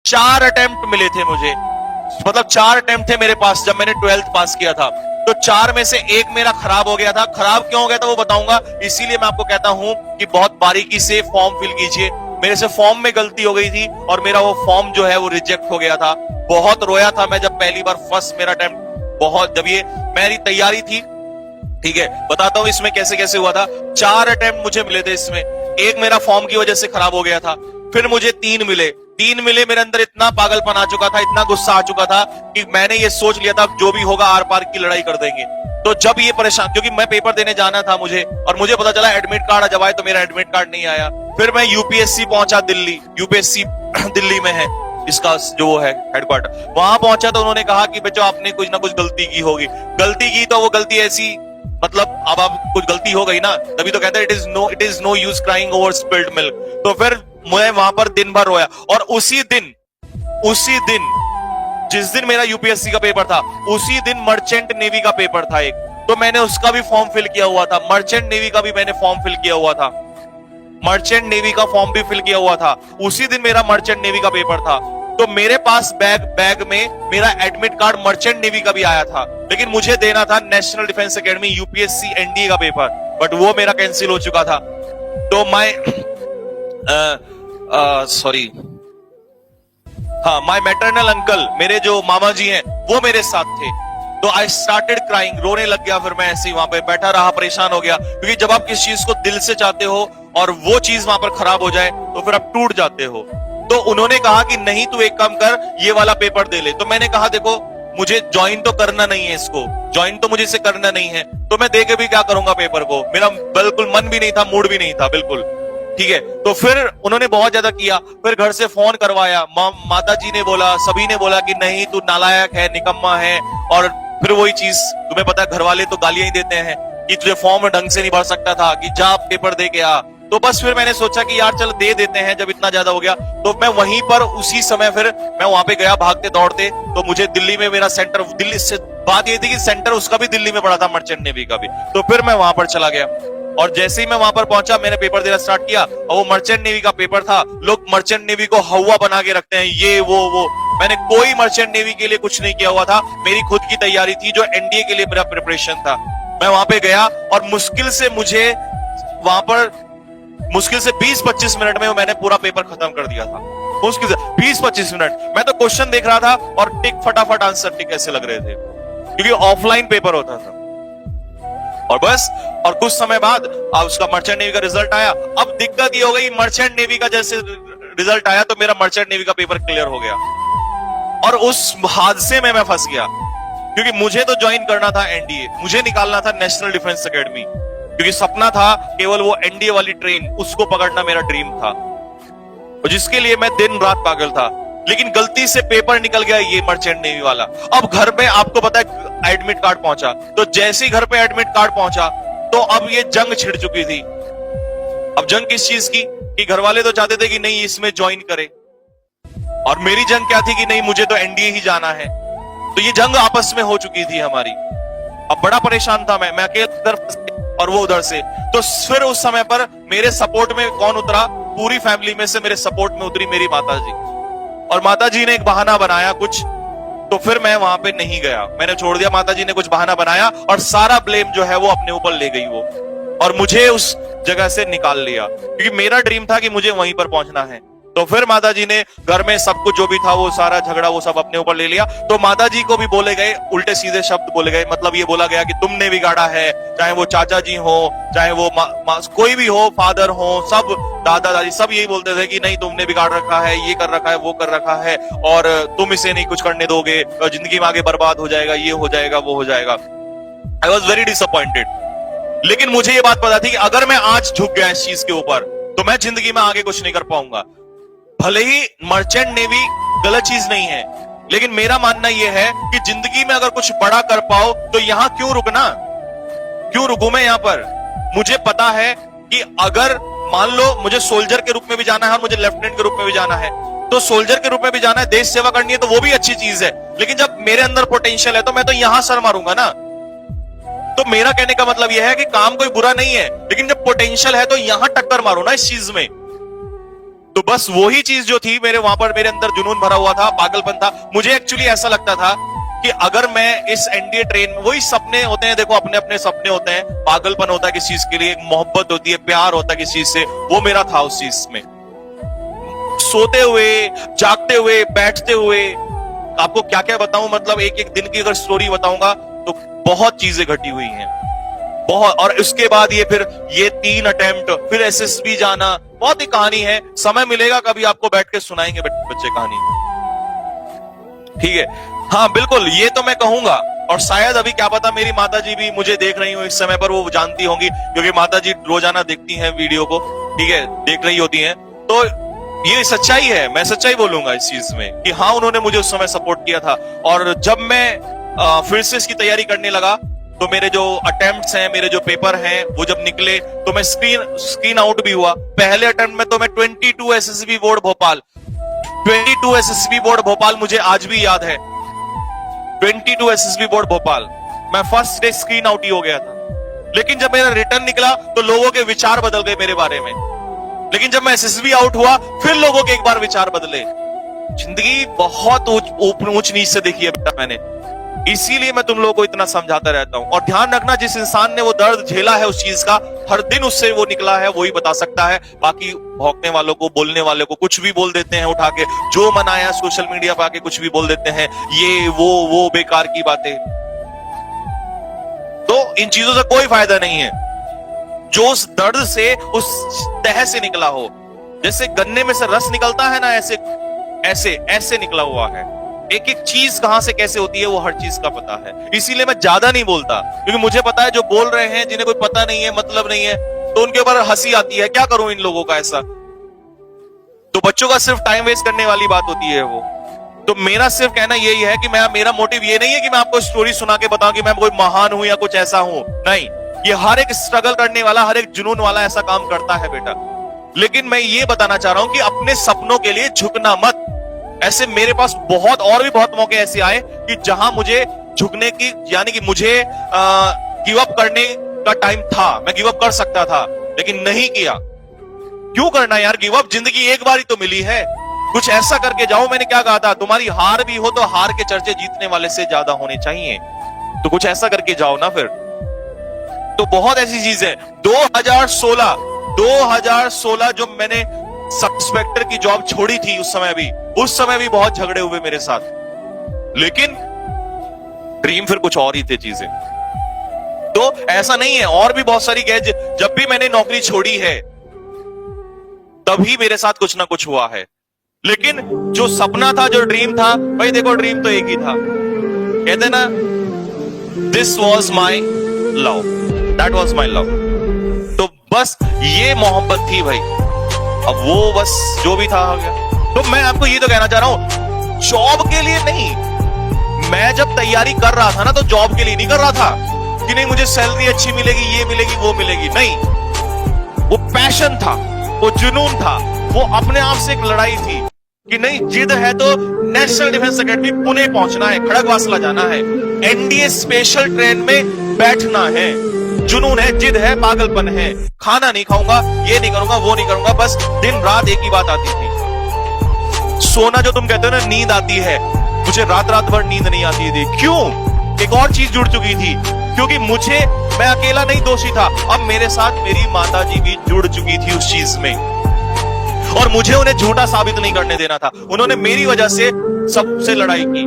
4 attempt मिले थे मुझे, मतलब 4 अटेम्प्ट थे मेरे पास जब मैंने 12th पास किया था। तो 4 में से एक मेरा खराब हो गया था। खराब क्यों हो गया था वो बताऊंगा, इसीलिए मैं आपको कहता हूं कि बहुत बारीकी से फॉर्म फिल कीजिए। मेरे से फॉर्म में गलती हो गई थी और मेरा वो फॉर्म जो है वो रिजेक्ट हो गया था। बहुत रोया था मैं जब पहली बार फर्स्ट मेरा अटेम्प्ट, बहुत, जब ये मेरी तैयारी थी। ठीक है, बताता हूं इसमें कैसे कैसे हुआ था। 4 अटेम्प्ट मुझे मिले थे, इसमें एक मेरा फॉर्म की वजह से खराब हो गया था। फिर मुझे 3 मिले, मेरे अंदर इतना पागलपन आ चुका था, इतना गुस्सा आ चुका था कि मैंने ये सोच लिया था जो भी होगा आर पार की लड़ाई कर देंगे। तो जब ये परेशान, क्योंकि मैं पेपर देने जाना था मुझे, और मुझे पता चला एडमिट कार्ड जब आए तो मेरा एडमिट कार्ड नहीं आया। फिर मैं यूपीएससी पहुंचा दिल्ली, यूपीएससी दिल्ली में है इसका जो वो है हेडक्वार्टर, वहां पहुंचा तो उन्होंने कहा कि बच्चों आपने कुछ ना कुछ गलती की होगी। गलती की तो वो गलती ऐसी, मतलब अब आप कुछ गलती हो गई ना, तभी तो कहते हैं it is no use crying over spilled milk. तो फिर मैं वहां पर दिन भर रोया, और उसी दिन जिस दिन मेरा यूपीएससी का पेपर था, उसी दिन मर्चेंट नेवी का पेपर था एक, तो मैंने उसका भी फॉर्म फिल किया हुआ था। मर्चेंट नेवी का भी मैंने फॉर्म फिल किया हुआ था, मर्चेंट नेवी का फॉर्म भी फिल किया हुआ था। उसी दिन मेरा मर्चेंट नेवी का पेपर था। तो मेरे पास बैग में मेरा एडमिट कार्ड मर्चेंट नेवी का भी आया था, लेकिन मुझे देना था national defence academy UPSC NDA का पेपर, बट वो मेरा कैंसिल हो चुका था। तो मैं सॉरी, हाँ, माय मैटरनल अंकल, मेरे जो मामा जी हैं, वो मेरे साथ थे। तो आई स्टार्टेड क्राइंग, रोने लग गया। फिर मैं ऐसे ही वहां पे बैठा रहा, परेशान हो गया, क्योंकि जब आप किसी चीज को दिल से चाहते हो और वो चीज वहां पर खराब हो जाए तो फिर आप टूट जाते हो। तो उन्होंने कहा कि नहीं तू एक काम कर, ये वाला पेपर दे ले। तो मैंने कहा देखो मुझे ज्वाइन तो करना नहीं है, इसको ज्वाइन तो मुझे इसे करना नहीं है, तो मैं दे के भी क्या करूंगा पेपर को, मेरा बिल्कुल मन भी नहीं था, मूड भी नहीं था बिल्कुल। ठीक है, तो फिर उन्होंने बहुत ज्यादा किया, फिर घर से फोन करवाया, माता जी ने बोला, सभी ने बोला कि नहीं तू नालायक है, निकम्मा है। और फिर वही चीज, तुम्हें पता है घर वाले तो गालियां ही देते हैं कि तुझे फॉर्म ढंग से नहीं भर सकता था, कि जा पेपर दे के आ। तो बस फिर मैंने सोचा कि यार चल दे देते हैं, जब इतना ज्यादा हो गया। तो मैं वहीं पर उसी समय फिर मैं वहां पे गया भागते दौड़ते। तो मुझे दिल्ली में मेरा सेंटर, दिल्ली से बात ये थी कि सेंटर उसका भी दिल्ली में पड़ा था, मर्चेंट नेवी का भी। तो फिर मैं वहां पर चला गया, और जैसे ही मैं वहां पर पहुंचा मैंने पेपर देना स्टार्ट किया, और वो मर्चेंट नेवी का पेपर था। लोग मर्चेंट नेवी को हवा बना के रखते हैं, ये वो। मैंने कोई मर्चेंट नेवी के लिए कुछ नहीं किया हुआ था, मेरी खुद की तैयारी थी, जो एनडीए के लिए मेरा प्रिपरेशन था। मैं वहां पे गया और मुश्किल से मुझे वहां पर 20-25 मिनट में मैंने पूरा पेपर खत्म कर दिया था। मुश्किल से 20-25 मिनट। मैं तो क्वेश्चन देख रहा था और टिक फटाफट आंसर टिक ऐसे लग रहे थे, क्योंकि ऑफलाइन पेपर होता था। और बस, और कुछ समय बाद उसका मर्चेंट नेवी का रिजल्ट आया। अब दिक्कत ये हो गई, मर्चेंट नेवी का जैसे रिजल्ट आया तो मेरा मर्चेंट नेवी का पेपर क्लियर हो गया, और उस हादसे में मैं फंस गया, क्योंकि मुझे तो ज्वाइन करना था एनडीए, मुझे निकालना था नेशनल डिफेंस एकेडमी, क्योंकि सपना था केवल वो एनडीए वाली ट्रेन, उसको पकड़ना मेरा ड्रीम था, और जिसके लिए मैं दिन रात पागल था। लेकिन गलती से पेपर निकल गया ये मर्चेंट नेवी वाला। अब घर में आपको पता है एडमिट कार्ड पहुंचा, तो जैसे ही घर पे एडमिट कार्ड पहुंचा तो अब ये जंग छिड़ चुकी थी। अब जंग किस चीज की, कि घर वाले तो चाहते थे कि नहीं इसमें ज्वाइन करे, और मेरी जंग क्या थी कि नहीं मुझे तो एनडीए ही जाना है। तो ये जंग आपस में हो चुकी थी हमारी। अब बड़ा परेशान था मैं अकेले इधर और वो उधर से। तो फिर उस समय पर मेरे सपोर्ट में कौन उतरा, पूरी फैमिली में से मेरे सपोर्ट में उतरी मेरी माता जी, और माता जी ने एक बहाना बनाया कुछ, तो फिर मैं वहां पे नहीं गया, मैंने छोड़ दिया। माता जी ने कुछ बहाना बनाया और सारा ब्लेम जो है वो अपने ऊपर ले गई वो, और मुझे उस जगह से निकाल लिया, क्योंकि मेरा ड्रीम था कि मुझे वहीं पर पहुंचना है। तो फिर माता जी ने घर में सब कुछ जो भी था वो सारा झगड़ा वो सब अपने ऊपर ले लिया। तो माता जी को भी बोले गए उल्टे सीधे शब्द बोले गए, मतलब ये बोला गया कि तुमने बिगाड़ा है, चाहे वो चाचा जी हो, चाहे वो कोई भी हो, फादर हो, सब दादा दादी सब यही बोलते थे कि नहीं तुमने बिगाड़ रखा है, ये कर रखा है, वो कर रखा है, और तुम इसे नहीं कुछ करने दोगे, जिंदगी में आगे बर्बाद हो जाएगा, ये हो जाएगा, वो हो जाएगा। I was very disappointed. लेकिन मुझे ये बात पता थी कि अगर मैं आज झुक गया इस चीज के ऊपर तो मैं जिंदगी में आगे कुछ नहीं कर पाऊंगा। भले ही मर्चेंट नेवी गलत चीज नहीं है, लेकिन मेरा मानना यह है कि जिंदगी में अगर कुछ बड़ा कर पाओ तो यहां क्यों रुकना, क्यों रुकूं मैं यहां पर। मुझे पता है कि अगर मान लो मुझे सोल्जर के रूप में भी जाना है और मुझे लेफ्टिनेंट के रूप में भी जाना है, तो सोल्जर के रूप में भी जाना है, देश सेवा करनी है, तो वो भी अच्छी चीज है। लेकिन जब मेरे अंदर पोटेंशियल है तो मैं तो यहां सर मारूंगा ना। तो मेरा कहने का मतलब यह है कि काम कोई बुरा नहीं है, लेकिन जब पोटेंशियल है तो यहां टक्कर मारो ना इस चीज में। तो बस वही चीज जो थी मेरे वहां पर, मेरे अंदर जुनून भरा हुआ था, पागलपन था। मुझे एक्चुअली ऐसा लगता था कि अगर मैं इस एनडीए ट्रेन में, वही सपने होते हैं, देखो अपने अपने सपने होते हैं, पागलपन होता है किस चीज के लिए, मोहब्बत होती है, प्यार होता है किस चीज से, वो मेरा था उस चीज में। सोते हुए, जागते हुए, बैठते हुए, आपको क्या क्या बताऊं, मतलब एक एक दिन की अगर स्टोरी बताऊंगा तो बहुत चीजें घटी हुई हैं, बहुत। और उसके बाद ये फिर ये 3 अटेम्प्ट, फिर एसएसबी जाना, बहुत ही कहानी है। समय मिलेगा कभी आपको बैठ के सुनाएंगे बच्चे कहानी, ठीक है। हाँ बिल्कुल, ये तो मैं कहूंगा। और शायद अभी क्या पता मेरी माताजी भी मुझे देख रही हो इस समय पर, वो जानती होंगी, क्योंकि माताजी रोजाना देखती हैं वीडियो को, ठीक है, देख रही होती हैं। तो ये सच्चाई है, मैं सच्चाई बोलूंगा इस चीज में कि हाँ उन्होंने मुझे उस समय सपोर्ट किया था। और जब मैं फिर से इसकी तैयारी करने लगा तो मेरे जो अटेम्प्ट्स हैं, मेरे जो पेपर हैं, वो जब निकले तो मैं स्क्रीन आउट भी हुआ। पहले अटेम्प्ट में तो मैं 22 SSB board Bhopal, 22 SSB board Bhopal मुझे आज भी याद है, 22 एसएसबी बोर्ड भोपाल, मैं फर्स्ट डे स्क्रीन आउट ही हो गया था। लेकिन जब मेरा रिटर्न निकला तो लोगों के विचार बदल गए मेरे बारे में। लेकिन जब मैं एसएसबी आउट हुआ फिर लोगों के एक बार विचार बदले। जिंदगी बहुत ऊंच नीच से देखी है बेटा मैंने, इसीलिए मैं तुम लोगों को इतना समझाता रहता हूं। और ध्यान रखना, जिस इंसान ने वो दर्द झेला है उस चीज का, हर दिन उससे वो निकला है, वही बता सकता है। बाकी भौंकने वालों को, बोलने वालों को कुछ भी बोल देते हैं उठा के, जो मनाया सोशल मीडिया पर आके कुछ भी बोल देते हैं, ये वो बेकार की बातें। तो इन चीजों से कोई फायदा नहीं है। जो उस दर्द से, उस तह से निकला हो, जैसे गन्ने में से रस निकलता है ना, ऐसे ऐसे ऐसे निकला हुआ है। एक एक चीज कहां से कैसे होती है वो हर चीज का पता है। इसीलिए मैं ज्यादा नहीं बोलता, क्योंकि मुझे पता है जो बोल रहे हैं, जिन्हें कोई पता नहीं है, मतलब नहीं है, तो उनके ऊपर हंसी आती है। क्या करूं इन लोगों का ऐसा, तो बच्चों का सिर्फ टाइम वेस्ट करने वाली बात होती है वो। तो मेरा सिर्फ कहना यही है कि मेरा मोटिव ये नहीं है कि मैं आपको स्टोरी सुना के बताऊं कि मैं कोई महान हूं या कुछ ऐसा हूं, नहीं। ये हर एक स्ट्रगल करने वाला, हर एक जुनून वाला ऐसा काम करता है बेटा। लेकिन मैं ये बताना चाह रहा हूं कि अपने सपनों के लिए झुकना मत। ऐसे मेरे पास बहुत मौके ऐसे आए कि जहां मुझे झुकने की, यानी कि मुझे गिव अप करने का टाइम था, मैं गिव अप कर सकता था, लेकिन नहीं किया। क्यों करना यार गिव अप, जिंदगी एक बार ही तो मिली है, कुछ ऐसा करके जाओ। मैंने क्या कहा था, तुम्हारी हार भी हो तो हार के चर्चे जीतने वाले से ज्यादा होने चाहिए, तो कुछ ऐसा करके जाओ ना फिर। तो बहुत ऐसी चीज है। 2016 जो मैंने सब इंस्पेक्टर की जॉब छोड़ी थी, उस समय भी बहुत झगड़े हुए मेरे साथ, लेकिन ड्रीम फिर कुछ और ही थे चीजें। तो ऐसा नहीं है, और भी बहुत सारी गैज, जब भी मैंने नौकरी छोड़ी है तभी मेरे साथ कुछ ना कुछ हुआ है। लेकिन जो सपना था, जो ड्रीम था, भाई देखो ड्रीम तो एक ही था, कहते ना, this was my love, that was my love. तो बस ये मोहब्बत थी भाई। अब वो बस जो भी था हो गया। तो मैं आपको ये तो कहना चाह रहा हूं, जॉब के लिए नहीं, मैं जब तैयारी कर रहा था ना, तो जॉब के लिए नहीं कर रहा था कि नहीं मुझे सैलरी अच्छी मिलेगी, ये मिलेगी, वो मिलेगी, नहीं। वो पैशन था, वो जुनून था, वो अपने आप से एक लड़ाई थी कि नहीं, जिद है तो नेशनल डिफेंस एकेडमी पुणे पहुंचना है, खड़गवासला जाना है, एनडीए स्पेशल ट्रेन में बैठना है, जुनून है, जिद है, पागलपन है। खाना नहीं खाऊंगा, ये नहीं करूंगा, वो नहीं करूंगा, बस दिन रात एक ही बात आती थी। सोना जो तुम कहते हो ना, नींद आती है, मुझे रात भर नींद नहीं आती थी। क्यों? एक और चीज जुड़ चुकी थी, क्योंकि मैं अकेला नहीं दोषी था, अब मेरे साथ मेरी माताजी भी जुड़ चुकी थी उस चीज में, और मुझे उन्हें झूठा साबित नहीं करने देना था। उन्होंने मेरी वजह से सबसे लड़ाई की,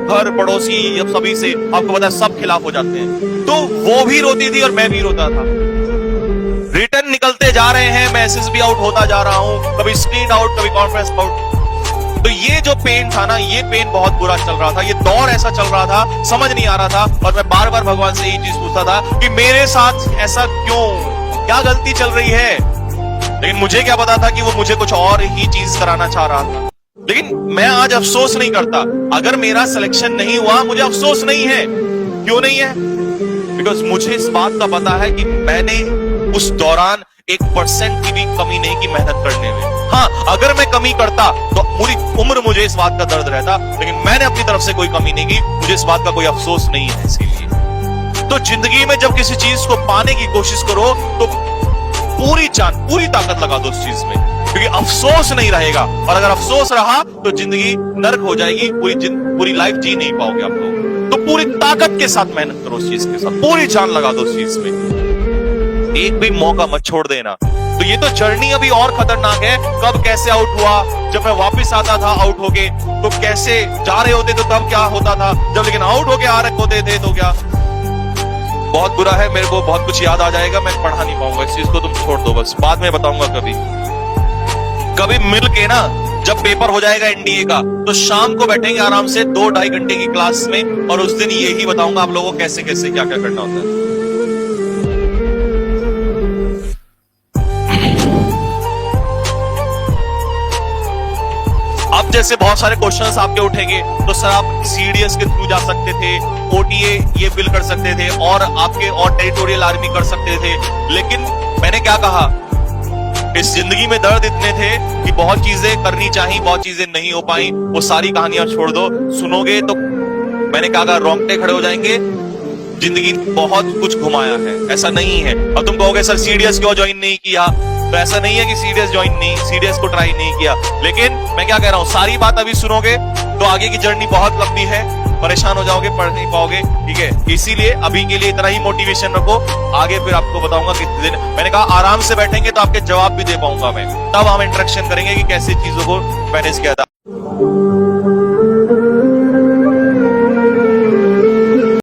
घर पड़ोसी, अब सभी से, आपको पता है सब खिलाफ हो जाते हैं। तो वो भी रोती थी और मैं भी रोता था। रिटर्न निकलते जा रहे हैं, मैं एसएसबी आउट होता जा रहा हूं, कभी स्क्रीन आउट, कभी कॉन्फ्रेंस आउट। तो ये जो पेन था ना, ये पेन बहुत बुरा चल रहा था, ये दौर ऐसा चल रहा था, समझ नहीं आ रहा था। और मैं बार बार भगवान से यही चीज पूछता था कि मेरे साथ ऐसा क्यों, क्या गलती चल रही है। लेकिन मुझे क्या पता था कि वो मुझे कुछ और ही चीज कराना चाह रहा था। लेकिन मैं आज अफसोस नहीं करता। अगर मेरा सिलेक्शन नहीं हुआ, मुझे अफसोस नहीं है। क्यों नहीं है? बिकॉज मुझे इस बात का पता है कि मैंने उस दौरान 1% की भी कमी नहीं की मेहनत करने में। हाँ, अगर मैं कमी करता तो पूरी उम्र मुझे इस बात का दर्द रहता, लेकिन मैंने अपनी तरफ से कोई कमी नहीं की, मुझे इस बात का कोई अफसोस नहीं है। इसीलिए तो जिंदगी में जब किसी चीज को पाने की कोशिश करो तो पूरी जान, पूरी ताकत लगा दो उस चीज में। क्योंकि अफसोस नहीं रहेगा, और अगर अफसोस रहा तो जिंदगी नर्क हो जाएगी, पूरी लाइफ जी नहीं पाओगे आप लोग। तो पूरी ताकत के साथ मेहनत करो उस चीज के साथ, पूरी जान लगा दो उस चीज में, एक भी मौका मत छोड़ देना। तो ये तो जर्नी अभी और खतरनाक है, कब कैसे आउट हुआ, जब मैं वापस आता था आउट होके तो कैसे जा रहे होते तो तब क्या होता था, जब लेकिन आउट होके आ रहे होते थे तो क्या। बहुत बुरा है, मेरे को बहुत कुछ याद आ जाएगा, मैं पढ़ा नहीं पाऊंगा इस चीज को, तुम छोड़ दो बस, बाद में बताऊंगा कभी मिल के ना। जब पेपर हो जाएगा एनडीए का तो शाम को बैठेंगे आराम से 2-2.5 घंटे की क्लास में, और उस दिन यही बताऊंगा आप लोगों को कैसे कैसे क्या क्या करना होता है। अब जैसे बहुत सारे क्वेश्चंस आपके उठेंगे, तो सर आप सीडीएस के थ्रू जा सकते थे, ओटीए ये बिल कर सकते थे, और आपके और टेरिटोरियल आर्मी कर सकते थे, लेकिन मैंने क्या कहा, इस जिंदगी में दर्द इतने थे कि बहुत चीजें करनी चाहिए, बहुत चीजें नहीं हो पाई, वो सारी कहानियां छोड़ दो, सुनोगे तो मैंने कहा रोंगटे खड़े हो जाएंगे। जिंदगी बहुत कुछ घुमाया है, ऐसा नहीं है। और तुम कहोगे सर सीडीएस क्यों ज्वाइन नहीं किया, तो ऐसा नहीं है कि सीडीएस को ट्राई नहीं किया, लेकिन मैं क्या कह रहा हूं, सारी बात अभी सुनोगे तो आगे की जर्नी बहुत लंबी है, परेशान हो जाओगे, पढ़ नहीं पाओगे, ठीक है। इसीलिए अभी के लिए इतना ही मोटिवेशन रखो, आगे फिर आपको बताऊंगा कितने दिन। मैंने कहा आराम से बैठेंगे तो आपके जवाब भी दे पाऊंगा मैं, तब हम इंटरेक्शन करेंगे कि कैसे चीजों को मैनेज किया था।